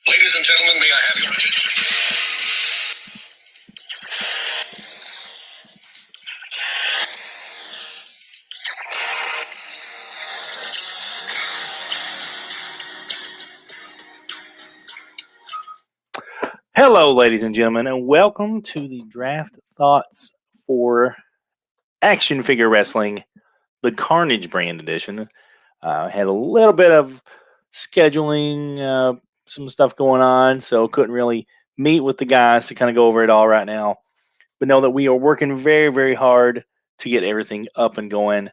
Ladies and gentlemen, may I have your attention? Hello, ladies and gentlemen, and welcome to the Draft Thoughts for Action Figure Wrestling, the Carnage brand edition. Had a little bit of scheduling, some stuff going on, so couldn't really meet with the guys to kind of go over it all right now. But know that we are working very, very hard to get everything up and going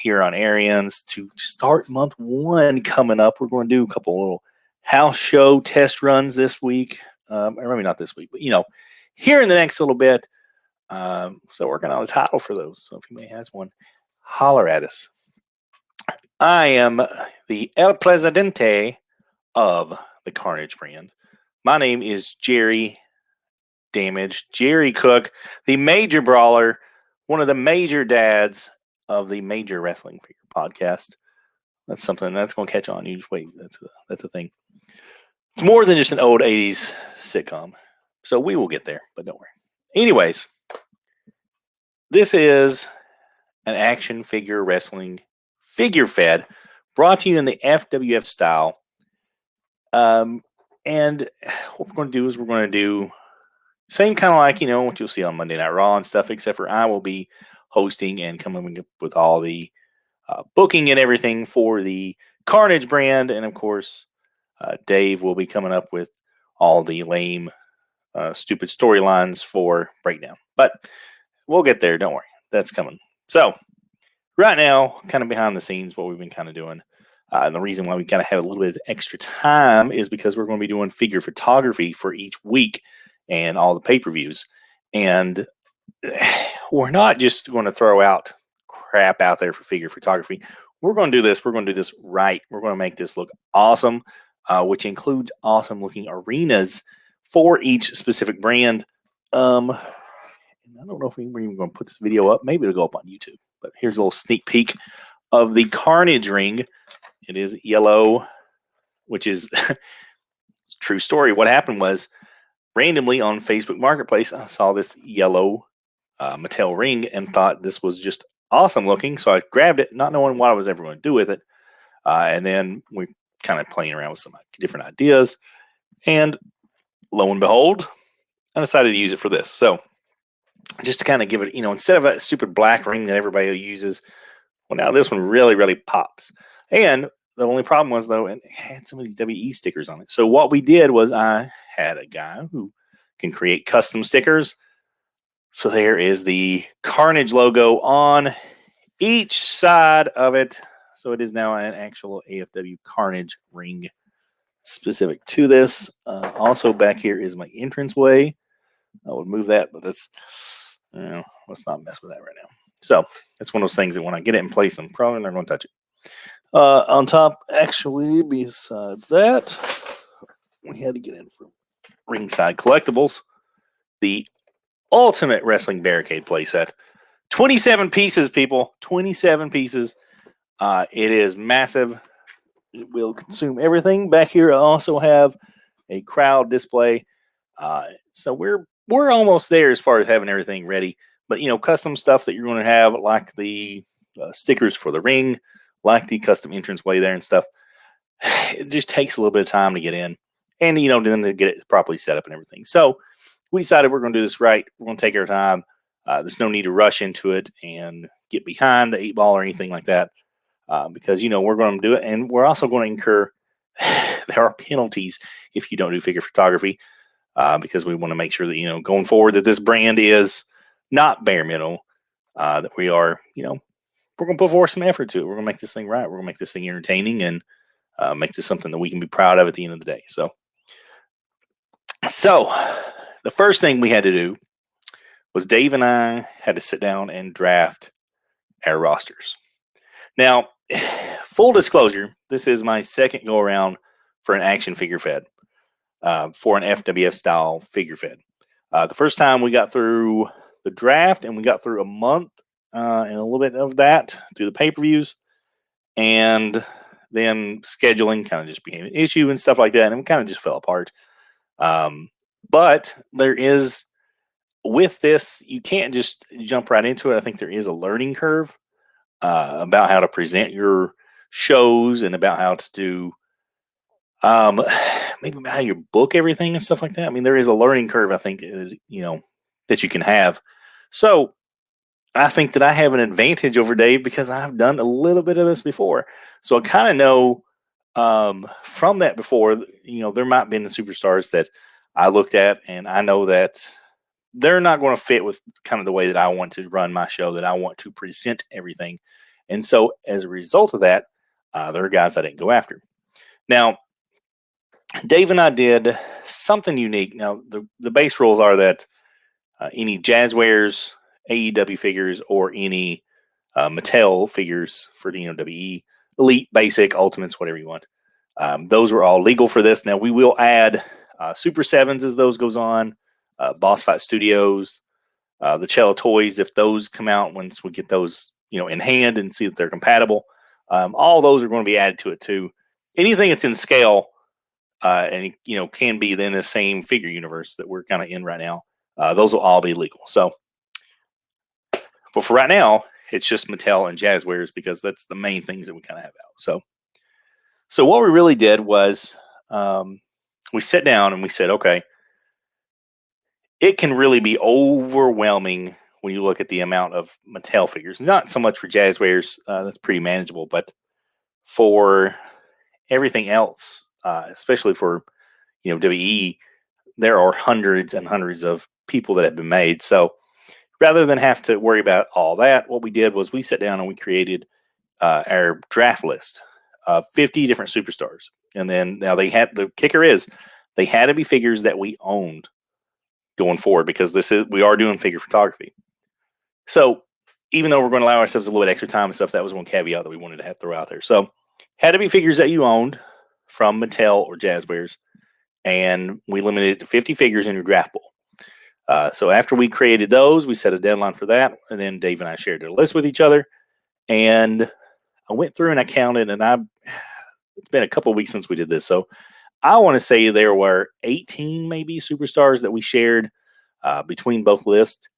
here on Arians to start month one coming up. We're going to do a couple little house show test runs this week. Or maybe not this week, but here in the next little bit. So working on a title for those. So if you may has one, holler at us. I am the El Presidente of the Carnage brand. My name is Jerry Cook, the major brawler, one of the major dads of the Major Wrestling Figure podcast. That's something that's going to catch on. You just wait. That's a thing. It's more than just an old 80s sitcom. So we will get there, but don't worry. Anyways, this is an action figure wrestling figure fed brought to you in the FWF style. And what we're going to do is we're going to do same kind of like, what you'll see on Monday Night Raw and stuff, except for I will be hosting and coming up with all the booking and everything for the Carnage brand. And of course, Dave will be coming up with all the lame, stupid storylines for Breakdown. But we'll get there. Don't worry. That's coming. So right now, kind of behind the scenes, what we've been kind of doing. And the reason why we kind of have a little bit of extra time is because we're going to be doing figure photography for each week and all the pay-per-views. And we're not just going to throw out crap out there for figure photography. We're going to do this. We're going to do this right. We're going to make this look awesome. Which includes awesome looking arenas for each specific brand. And I don't know if we're even going to put this video up. Maybe it'll go up on YouTube. But here's a little sneak peek of the Carnage ring. It is yellow, which is true story. What happened was randomly on Facebook Marketplace, I saw this yellow Mattel ring and thought this was just awesome looking. So I grabbed it, not knowing what I was ever going to do with it. And then we kind of playing around with some different ideas, and lo and behold, I decided to use it for this. So just to kind of give it, instead of that stupid black ring that everybody uses, well, now this one really, really pops. And the only problem was, though, it had some of these WE stickers on it. So what we did was I had a guy who can create custom stickers. So there is the Carnage logo on each side of it. So it is now an actual AFW Carnage ring specific to this. Also back here is my entranceway. I would move that, but that's, let's not mess with that right now. So that's one of those things that when I get it in place, I'm probably not going to touch it. On top, actually, besides that, we had to get in from Ringside Collectibles, the Ultimate Wrestling Barricade playset. 27 pieces, people. 27 pieces. It is massive. It will consume everything. Back here, I also have a crowd display. So we're almost there as far as having everything ready. But, custom stuff that you're going to have, like the stickers for the ring, like the custom entranceway there and stuff, it just takes a little bit of time to get in. And, then to get it properly set up and everything. So we decided we're going to do this right. We're going to take our time. There's no need to rush into it and get behind the 8-ball or anything like that. Because, we're going to do it. And we're also going to incur, there are penalties if you don't do figure photography. Because we want to make sure that, going forward, that this brand is not bare metal. That we are, we're going to put forth some effort to it. We're going to make this thing right. We're going to make this thing entertaining and make this something that we can be proud of at the end of the day. So the first thing we had to do was Dave and I had to sit down and draft our rosters. Now, full disclosure, this is my second go around for an action figure fed, for an FWF style figure fed. The first time we got through the draft and we got through a month and a little bit of that through the pay-per-views. And then scheduling kind of just became an issue and stuff like that, and it kind of just fell apart. But there is, with this, you can't just jump right into it. I think there is a learning curve about how to present your shows and about how to do maybe how you book everything and stuff like that. I mean, there is a learning curve, I think, that you can have. So I think that I have an advantage over Dave because I've done a little bit of this before. So I kind of know from that before, there might have been the superstars that I looked at, and I know that they're not going to fit with kind of the way that I want to run my show, that I want to present everything. And so as a result of that, there are guys I didn't go after. Now, Dave and I did something unique. Now, the base rules are that any Jazzwares, AEW figures, or any Mattel figures for the WWE, Elite, Basic, Ultimates, whatever you want, those were all legal for this. Now, we will add Super 7s as those goes on, Boss Fight Studios, the Cello Toys, if those come out once we get those in hand and see that they're compatible. All those are going to be added to it too. Anything that's in scale and can be in the same figure universe that we're kind of in right now, those will all be legal. So, but for right now, it's just Mattel and Jazzwares because that's the main things that we kind of have out. So what we really did was we sat down and we said, okay, it can really be overwhelming when you look at the amount of Mattel figures. Not so much for Jazzwares, that's pretty manageable, but for everything else, especially for WE, there are hundreds and hundreds of people that have been made. So rather than have to worry about all that, what we did was we sat down and we created our draft list of 50 different superstars. And then now the kicker is they had to be figures that we owned going forward because we are doing figure photography. So even though we're going to allow ourselves a little bit extra time and stuff, that was one caveat that we wanted to have throw out there. So had to be figures that you owned from Mattel or Jazzwares, and we limited it to 50 figures in your draft pool. So after we created those, we set a deadline for that, and then Dave and I shared a list with each other. And I went through and I counted, and it's been a couple of weeks since we did this, so I want to say there were 18 maybe superstars that we shared between both lists.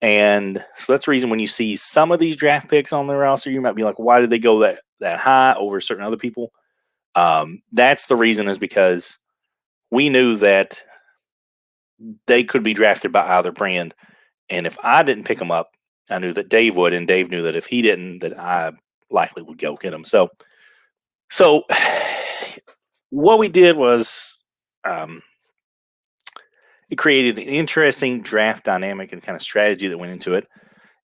And so that's the reason when you see some of these draft picks on the roster, you might be like, why did they go that high over certain other people? That's the reason, is because we knew that they could be drafted by either brand. And if I didn't pick them up, I knew that Dave would, and Dave knew that if he didn't, that I likely would go get them. So what we did was it created an interesting draft dynamic and kind of strategy that went into it.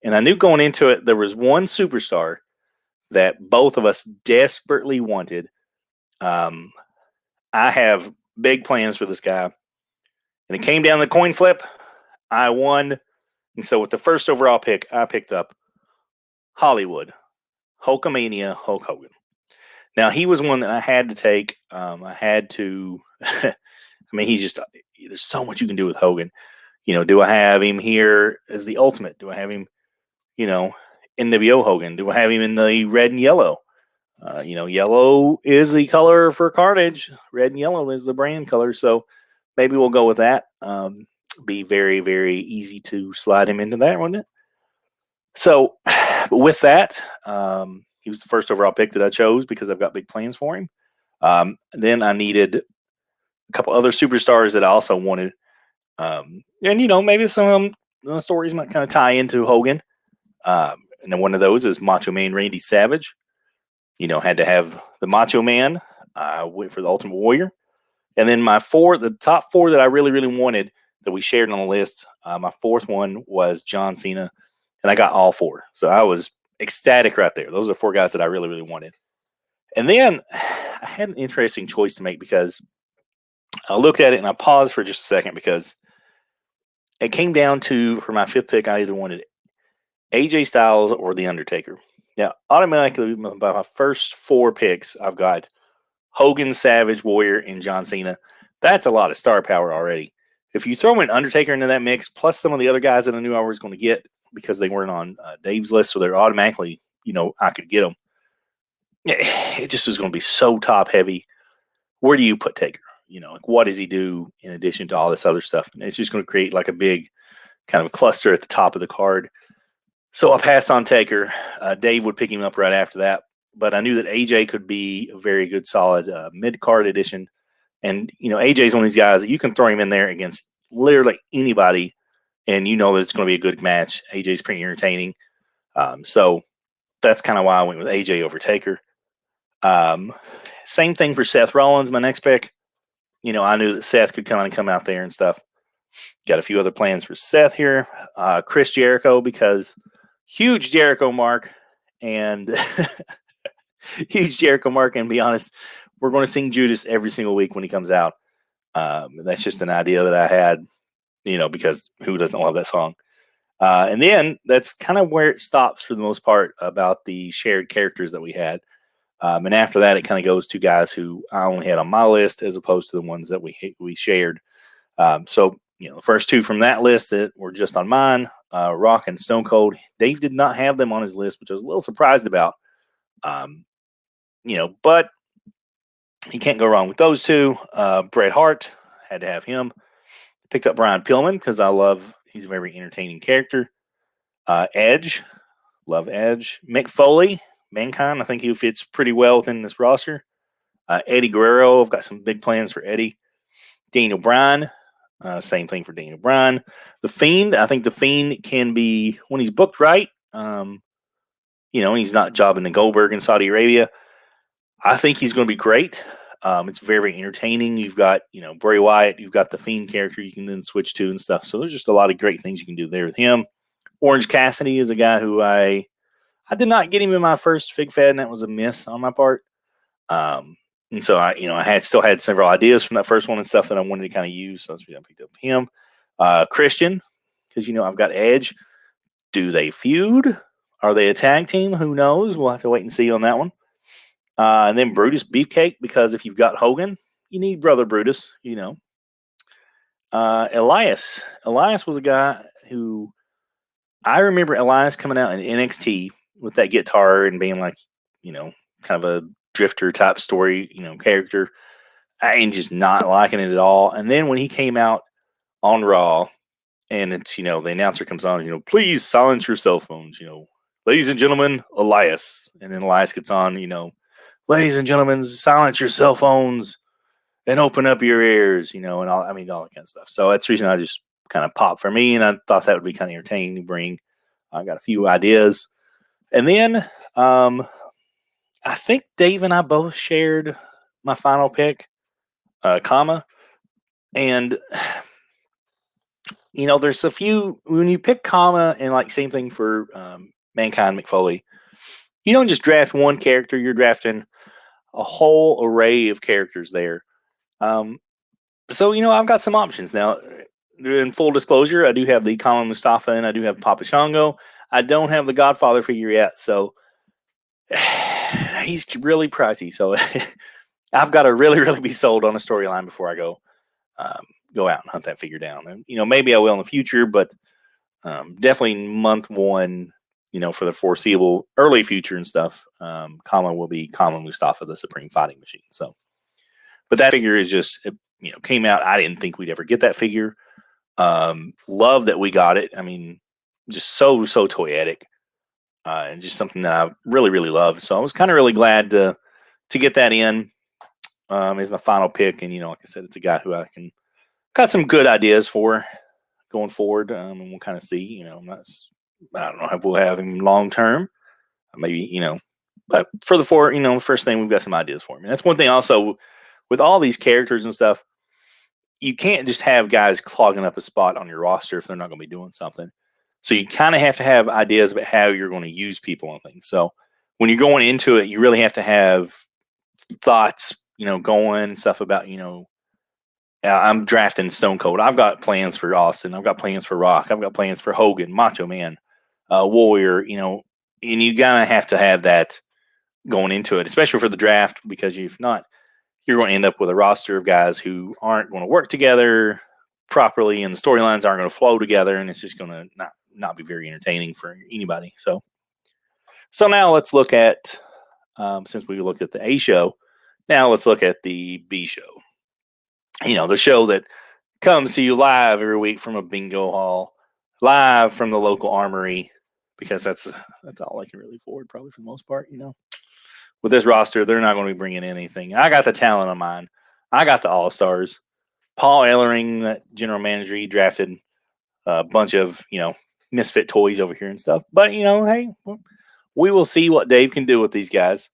And I knew going into it, there was one superstar that both of us desperately wanted. I have big plans for this guy. And it came down to the coin flip. I won. And so with the first overall pick, I picked up Hollywood, Hulkamania, Hulk Hogan. Now, he was one that I had to take. I had to, I mean, there's so much you can do with Hogan. Do I have him here as the Ultimate? Do I have him, NWO Hogan? Do I have him in the red and yellow? Yellow is the color for Carnage. Red and yellow is the brand color. So maybe we'll go with that. Be very, very easy to slide him into that, wouldn't it? So with that, he was the first overall pick that I chose because I've got big plans for him. Then I needed a couple other superstars that I also wanted. And, maybe some of them stories might kind of tie into Hogan. And then one of those is Macho Man Randy Savage. Had to have the Macho Man. I went for the Ultimate Warrior. And then the top four that I really, really wanted that we shared on the list, my fourth one was John Cena. And I got all four. So I was ecstatic right there. Those are four guys that I really, really wanted. And then I had an interesting choice to make because I looked at it and I paused for just a second because it came down to, for my fifth pick, I either wanted AJ Styles or The Undertaker. Now, automatically, by my first four picks, I've got Hogan, Savage, Warrior, and John Cena. That's a lot of star power already. If you throw an Undertaker into that mix, plus some of the other guys that I knew I was going to get because they weren't on Dave's list, so they're automatically, I could get them. it just was going to be so top heavy. Where do you put Taker? Like what does he do in addition to all this other stuff? And it's just going to create like a big kind of cluster at the top of the card. So I passed on Taker. Dave would pick him up right after that. But I knew that AJ could be a very good, solid mid card addition. And, AJ is one of these guys that you can throw him in there against literally anybody, and that it's going to be a good match. AJ's pretty entertaining. So that's kind of why I went with AJ over Taker. Same thing for Seth Rollins, my next pick. I knew that Seth could come out there and stuff. Got a few other plans for Seth here. Chris Jericho, because huge Jericho mark, and huge Jericho mark. And be honest, we're going to sing Judas every single week when he comes out. That's just an idea that I had, because who doesn't love that song? And then that's kind of where it stops for the most part about the shared characters that we had. And after that, it kind of goes to guys who I only had on my list as opposed to the ones that we shared. So, the first two from that list that were just on mine, Rock and Stone Cold. Dave did not have them on his list, which I was a little surprised about. But you can't go wrong with those two. Bret Hart, had to have him. Picked up Brian Pillman because he's a very entertaining character. Edge, love Edge. Mick Foley, Mankind, I think he fits pretty well within this roster. Eddie Guerrero, I've got some big plans for Eddie. Daniel Bryan, same thing for Daniel Bryan. The Fiend, I think The Fiend can be, when he's booked right, and he's not jobbing to Goldberg in Saudi Arabia, I think he's going to be great. It's very entertaining. You've got, Bray Wyatt, you've got the Fiend character you can then switch to and stuff. So there's just a lot of great things you can do there with him. Orange Cassidy is a guy who I did not get him in my first Fig Fed, and that was a miss on my part. And so I still had several ideas from that first one and stuff that I wanted to kind of use. So that's why I picked up him. Christian, because I've got Edge. Do they feud? Are they a tag team? Who knows? We'll have to wait and see on that one. And then Brutus Beefcake, because if you've got Hogan, you need Brother Brutus, Elias. Elias was a guy who I remember Elias coming out in NXT with that guitar and being like, kind of a drifter type story, character. I ain't just not liking it at all. And then when he came out on Raw and it's, the announcer comes on, please silence your cell phones, ladies and gentlemen, Elias. And then Elias gets on, ladies and gentlemen, silence your cell phones and open up your ears, and all that kind of stuff. So that's the reason I just kind of popped for me. And I thought that would be kind of entertaining to bring. I got a few ideas. And then I think Dave and I both shared my final pick, Kama. And, there's a few, when you pick Kama and same thing for Mankind Mick Foley, you don't just draft one character, you're drafting a whole array of characters there. So, I've got some options now. In full disclosure, I do have the Kama Mustafa and I do have Papa Shango. I don't have the Godfather figure yet, so he's really pricey. So I've got to really, really be sold on a storyline before I go out and hunt that figure down. And maybe I will in the future, but definitely month one, for the foreseeable early future and stuff, Kama will be Kama Mustafa, the Supreme Fighting Machine. So, but that figure is just came out. I didn't think we'd ever get that figure. Love that we got it. I mean, just so toyetic. And just something that I really, really love. So I was kind of really glad to get that in as my final pick. And, like I said, it's a guy who I got some good ideas for going forward. And we'll kind of see, I don't know if we'll have him long term. Maybe, but for the first thing, we've got some ideas for him. And that's one thing also with all these characters and stuff, you can't just have guys clogging up a spot on your roster if they're not going to be doing something. So you kind of have to have ideas about how you're going to use people on things. So when you're going into it, you really have to have thoughts, going and stuff about, I'm drafting Stone Cold. I've got plans for Austin. I've got plans for Rock. I've got plans for Hogan, Macho Man, Warrior, and you gotta have to have that going into it, especially for the draft, because if not, you're going to end up with a roster of guys who aren't going to work together properly, and the storylines aren't going to flow together, and it's just going to not be very entertaining for anybody. So now let's look at since we looked at the A show. Now let's look at the B show. The show that comes to you live every week from a bingo hall, live from the local armory, because that's all I can really afford, probably for the most part. With this roster, they're not going to be bringing in anything. I got the talent on mine. I got the all-stars. Paul Ellering, that general manager, he drafted a bunch of misfit toys over here and stuff. But hey, we will see what Dave can do with these guys.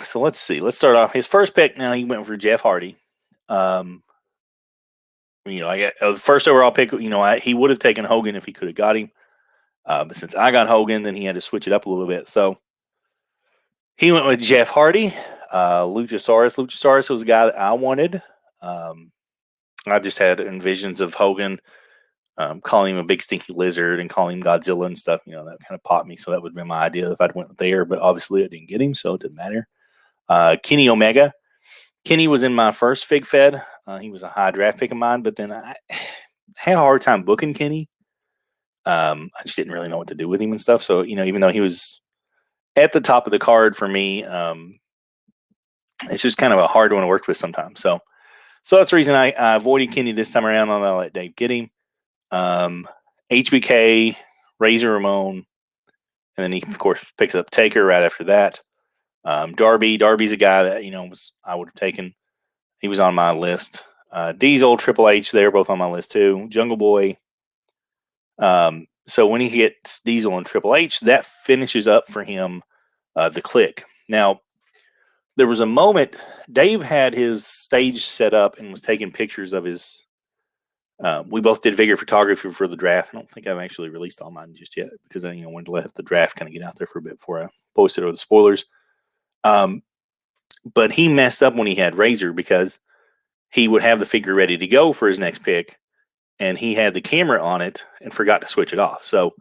So let's see. Let's start off. His first pick. Now he went for Jeff Hardy. I got the first overall pick. He would have taken Hogan if he could have got him. But since I got Hogan, then he had to switch it up a little bit. So he went with Jeff Hardy. Luchasaurus. Luchasaurus was a guy that I wanted. I just had envisions of Hogan calling him a big stinky lizard and calling him Godzilla and stuff. That kind of popped me. So that would have been my idea if I'd went there. But obviously I didn't get him, so it didn't matter. Kenny Omega. Kenny was in my first Fig Fed. He was a high draft pick of mine, but then I had a hard time booking Kenny. I just didn't really know what to do with him and stuff. So, even though he was at the top of the card for me, it's just kind of a hard one to work with sometimes. So that's the reason I avoided Kenny this time around, and I'll let Dave get him. HBK, Razor Ramon, and then he, of course, picks up Taker right after that. Darby's a guy that, I would have taken. He was on my list. Diesel, Triple H, they're both on my list too. Jungle Boy. So when he hits Diesel and Triple H, that finishes up for him the Click. Now, there was a moment, Dave had his stage set up and was taking pictures of his. We both did video photography for the draft. I don't think I've actually released all mine just yet because I wanted to let the draft kind of get out there for a bit before I posted over the spoilers. But he messed up when he had Razor because he would have the figure ready to go for his next pick, and he had the camera on it and forgot to switch it off. So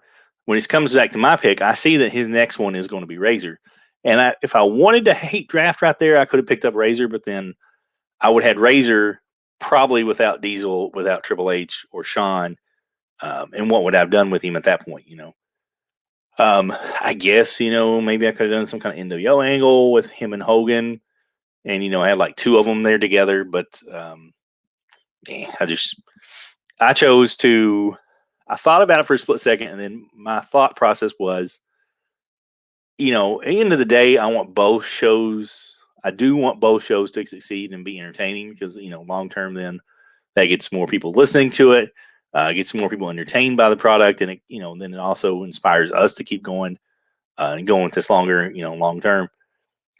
when he comes back to my pick, I see that his next one is going to be Razor. And if I wanted to hate draft right there, I could have picked up Razor, but then I would have had Razor probably without Diesel, without Triple H or Shawn, and what would I have done with him at that point, I guess, maybe I could have done some kind of NWO angle with him and Hogan, and, I had like two of them there together, but I chose to, I thought about it for a split second, and then my thought process was, at the end of the day, I want both shows. I do want both shows to succeed and be entertaining because, long term, then that gets more people listening to it, gets more people entertained by the product, and then it also inspires us to keep going and going with this longer, long term.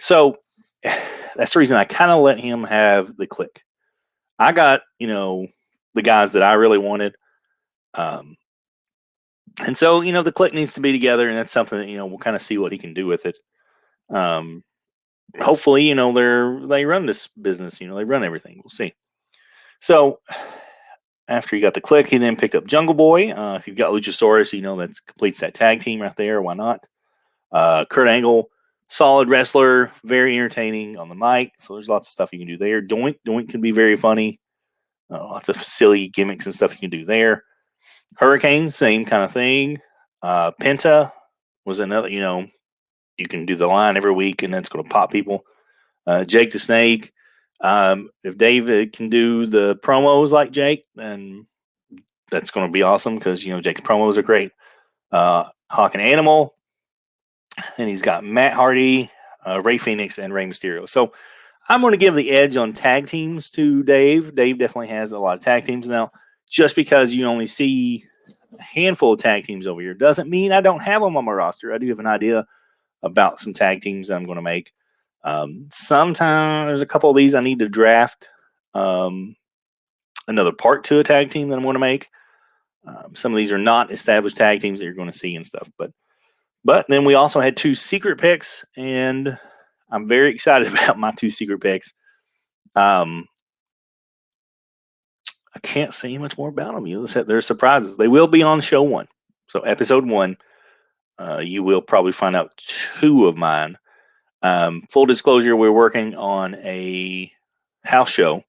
So that's the reason I kind of let him have the Click. I got, the guys that I really wanted. And so, the Click needs to be together, and that's something that, we'll kind of see what he can do with it. Hopefully, they run this business, they run everything. We'll see. So after he got the Click, he then picked up Jungle Boy. If you've got Luchasaurus, that completes that tag team right there. Why not? Kurt Angle, solid wrestler, very entertaining on the mic. So there's lots of stuff you can do there. Doink can be very funny. Lots of silly gimmicks and stuff you can do there. Hurricane, same kind of thing. Penta was another, you can do the line every week and that's going to pop people. Jake the Snake. If David can do the promos like Jake, then that's going to be awesome because, Jake's promos are great. Hawk and Animal. And he's got Matt Hardy, Ray Phoenix, and Rey Mysterio. So I'm going to give the edge on tag teams to Dave. Dave definitely has a lot of tag teams now. Just because you only see a handful of tag teams over here doesn't mean I don't have them on my roster. I do have an idea about some tag teams that I'm going to make. Sometimes there's a couple of these I need to draft another part to a tag team that I'm going to make. Some of these are not established tag teams that you're going to see and stuff. But then we also had two secret picks, and I'm very excited about my two secret picks. I can't say much more about them. They're surprises. They will be on show 1. So episode 1, you will probably find out 2 of mine. Full disclosure, we're working on a house show,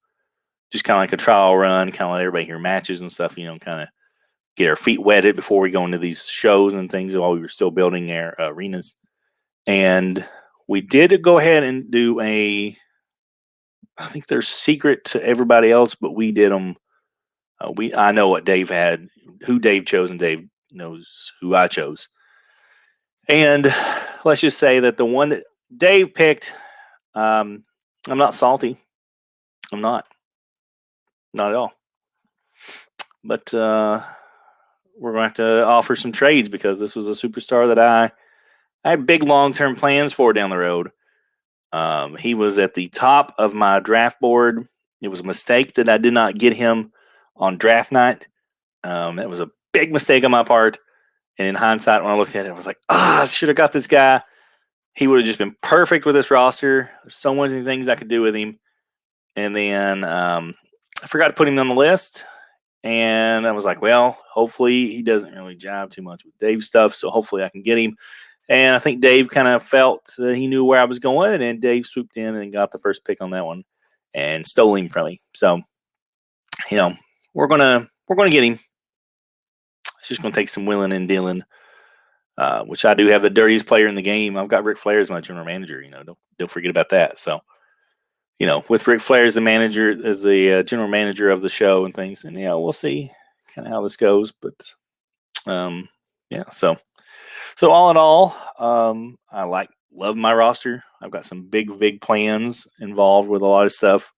just kind of like a trial run, kind of let everybody hear matches and stuff, kind of get our feet wetted before we go into these shows and things while we were still building our arenas. And we did go ahead and do I think they're secret to everybody else, but we did them. I know what Dave had, who Dave chose, and Dave knows who I chose. And let's just say that the one that Dave picked, I'm not salty. I'm not at all. But we're going to have to offer some trades because this was a superstar that I had big long-term plans for down the road. He was at the top of my draft board. It was a mistake that I did not get him on draft night. That was a big mistake on my part. And in hindsight, when I looked at it, I was like, I should have got this guy. He would have just been perfect with this roster. There's so many things I could do with him. And then I forgot to put him on the list. And I was like, well, hopefully he doesn't really jive too much with Dave's stuff. So hopefully I can get him. And I think Dave kind of felt that he knew where I was going. And Dave swooped in and got the first pick on that one and stole him from me. So, we're gonna get him. It's just gonna take some willing and dealing. Which I do have the dirtiest player in the game. I've got Ric Flair as my general manager. Don't forget about that. So, with Ric Flair as the manager, as the general manager of the show and things, and we'll see kind of how this goes. But So all in all, I love my roster. I've got some big plans involved with a lot of stuff.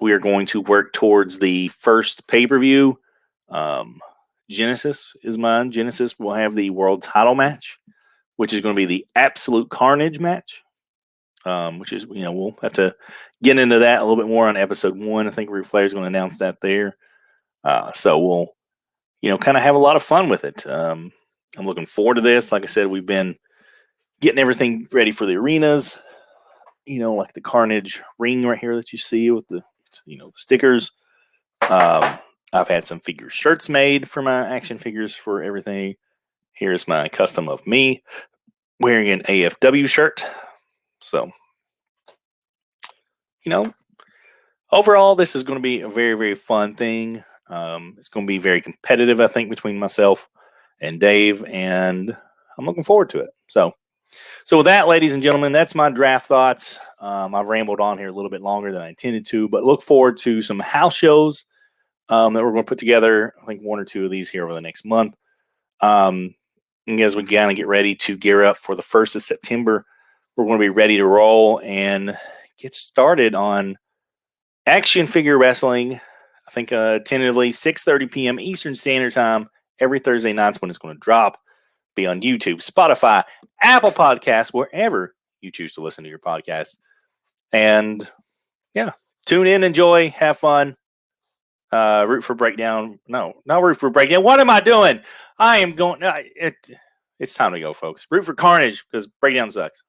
We are going to work towards the first pay-per-view. Genesis is mine. Genesis will have the world title match, which is going to be the Absolute Carnage match, which is, we'll have to get into that a little bit more on episode 1. I think Ric Flair is going to announce that there. So we'll, kind of have a lot of fun with it. I'm looking forward to this. Like I said, we've been getting everything ready for the arenas, like the Carnage ring right here that you see with the, the stickers. I've had some figure shirts made for my action figures for everything. Here's my custom of me wearing an AFW shirt. So, overall, this is going to be a very, very fun thing. It's going to be very competitive, I think, between myself and Dave, and I'm looking forward to it. So with that, ladies and gentlemen, that's my draft thoughts. I've rambled on here a little bit longer than I intended to, but look forward to some house shows that we're going to put together. I think 1 or 2 of these here over the next month. And as we kind of get ready to gear up for the 1st of September, we're going to be ready to roll and get started on action figure wrestling. I think tentatively 6:30 p.m. Eastern Standard Time every Thursday nights when it's going to drop. Be on YouTube, Spotify, Apple Podcasts, wherever you choose to listen to your podcast. And tune in, enjoy, have fun. Root for breakdown. No, not root for breakdown. What am I doing? I am going. It's time to go, folks. Root for Carnage because breakdown sucks.